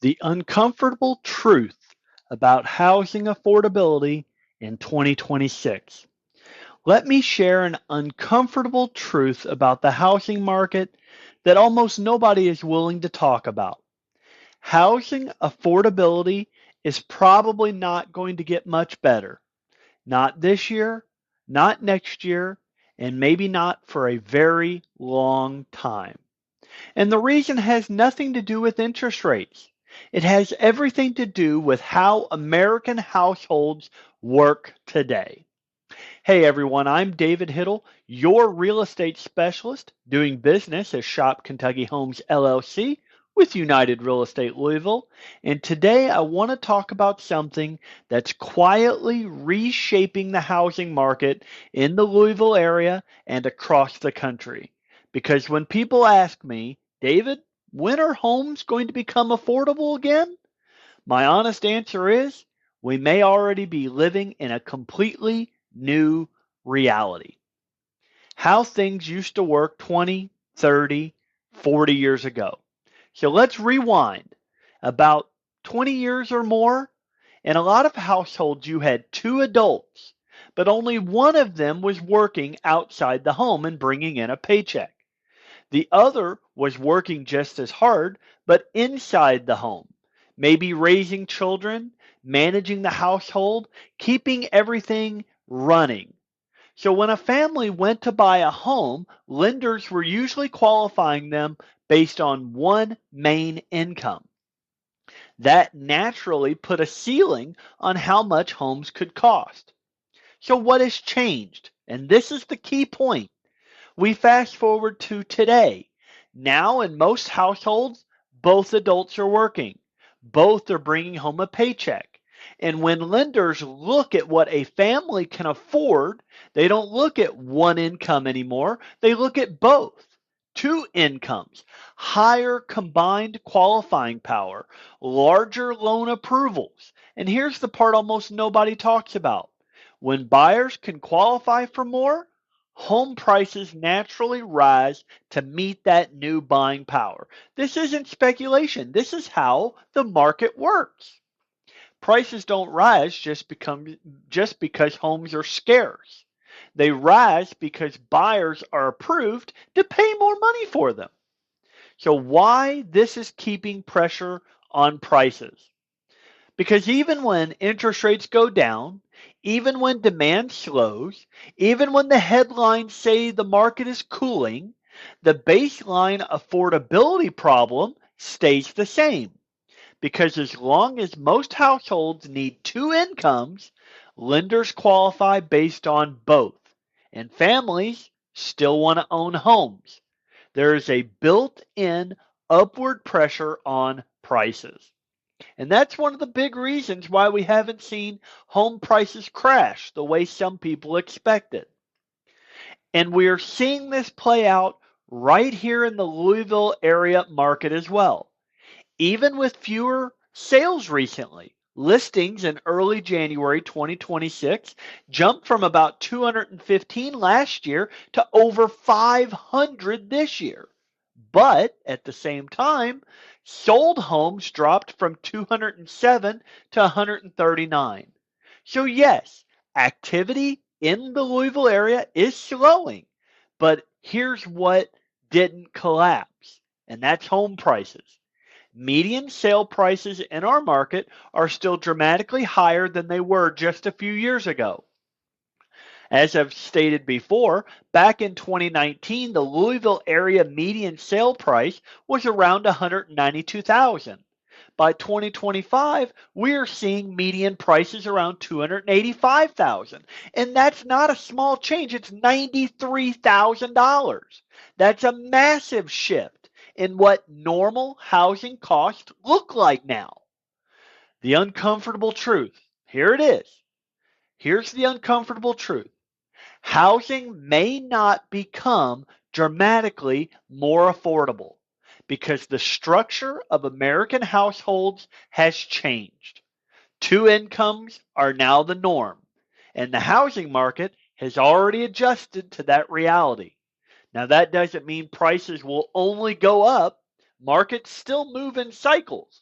The uncomfortable truth about housing affordability in 2026. Let me share an uncomfortable truth about the housing market that almost nobody is willing to talk about. Housing affordability is probably not going to get much better. Not this year, not next year, and maybe not for a very long time. And the reason has nothing to do with interest rates. It has everything to do with how American households work today. Hey everyone, I'm David Hittle, your real estate specialist doing business as Shop Kentucky Homes LLC with United Real Estate Louisville. And today I want to talk about something that's quietly reshaping the housing market in the Louisville area and across the country. Because when people ask me, David, when are homes going to become affordable again? My honest answer is we may already be living in a completely new reality. How things used to work 20, 30, 40 years ago. So let's rewind. About 20 years or more, in a lot of households you had two adults, but only one of them was working outside the home and bringing in a paycheck. The other was working just as hard, but inside the home, maybe raising children, managing the household, keeping everything running. So when a family went to buy a home, lenders were usually qualifying them based on one main income. That naturally put a ceiling on how much homes could cost. So what has changed? And this is the key point. We fast forward to today. Now, in most households, both adults are working. Both are bringing home a paycheck. And when lenders look at what a family can afford, they don't look at one income anymore. They look at both. Two incomes, higher combined qualifying power, larger loan approvals. And here's the part almost nobody talks about. When buyers can qualify for more, home prices naturally rise to meet that new buying power. This isn't speculation. This is how the market works. Prices don't rise just because homes are scarce. They rise because buyers are approved to pay more money for them. So why this is keeping pressure on prices? Because even when interest rates go down, even when demand slows, even when the headlines say the market is cooling, the baseline affordability problem stays the same. Because as long as most households need two incomes, lenders qualify based on both, and families still want to own homes. There is a built-in upward pressure on prices. And that's one of the big reasons why we haven't seen home prices crash the way some people expected. And we are seeing this play out right here in the Louisville area market as well. Even with fewer sales recently, listings in early January 2026 jumped from about 215 last year to over 500 this year. But at the same time, sold homes dropped from 207 to 139. So yes, activity in the Louisville area is slowing, but here's what didn't collapse, and that's home prices. Median sale prices in our market are still dramatically higher than they were just a few years ago. As I've stated before, back in 2019, the Louisville area median sale price was around $192,000. By 2025, we're seeing median prices around $285,000. And that's not a small change, it's $93,000. That's a massive shift in what normal housing costs look like now. The uncomfortable truth. Here it is. Here's the uncomfortable truth. Housing may not become dramatically more affordable because the structure of American households has changed. Two incomes are now the norm, and the housing market has already adjusted to that reality. Now, that doesn't mean prices will only go up. Markets still move in cycles.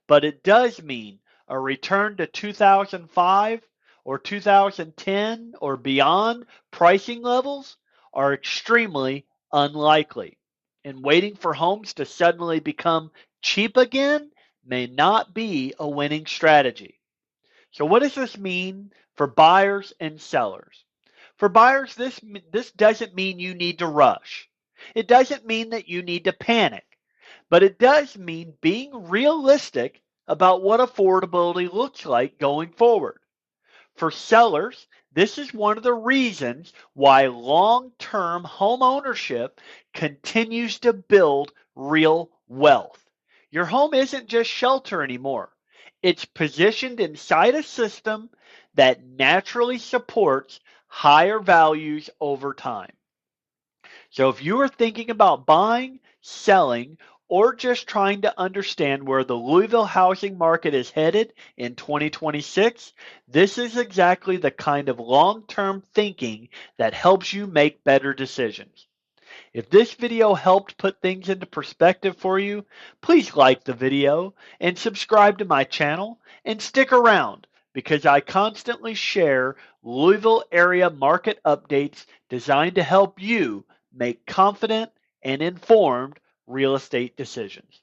but it does mean a return to 2005 or 2010 or beyond pricing levels are extremely unlikely. And waiting for homes to suddenly become cheap again may not be a winning strategy. So what does this mean for buyers and sellers? For buyers, this doesn't mean you need to rush. It doesn't mean that you need to panic, but it does mean being realistic about what affordability looks like going forward. For sellers, this is one of the reasons why long-term home ownership continues to build real wealth. Your home isn't just shelter anymore. It's positioned inside a system that naturally supports higher values over time. So if you are thinking about buying, selling, or just trying to understand where the Louisville housing market is headed in 2026, this is exactly the kind of long-term thinking that helps you make better decisions. If this video helped put things into perspective for you, please like the video and subscribe to my channel and stick around because I constantly share Louisville area market updates designed to help you make confident and informed real estate decisions.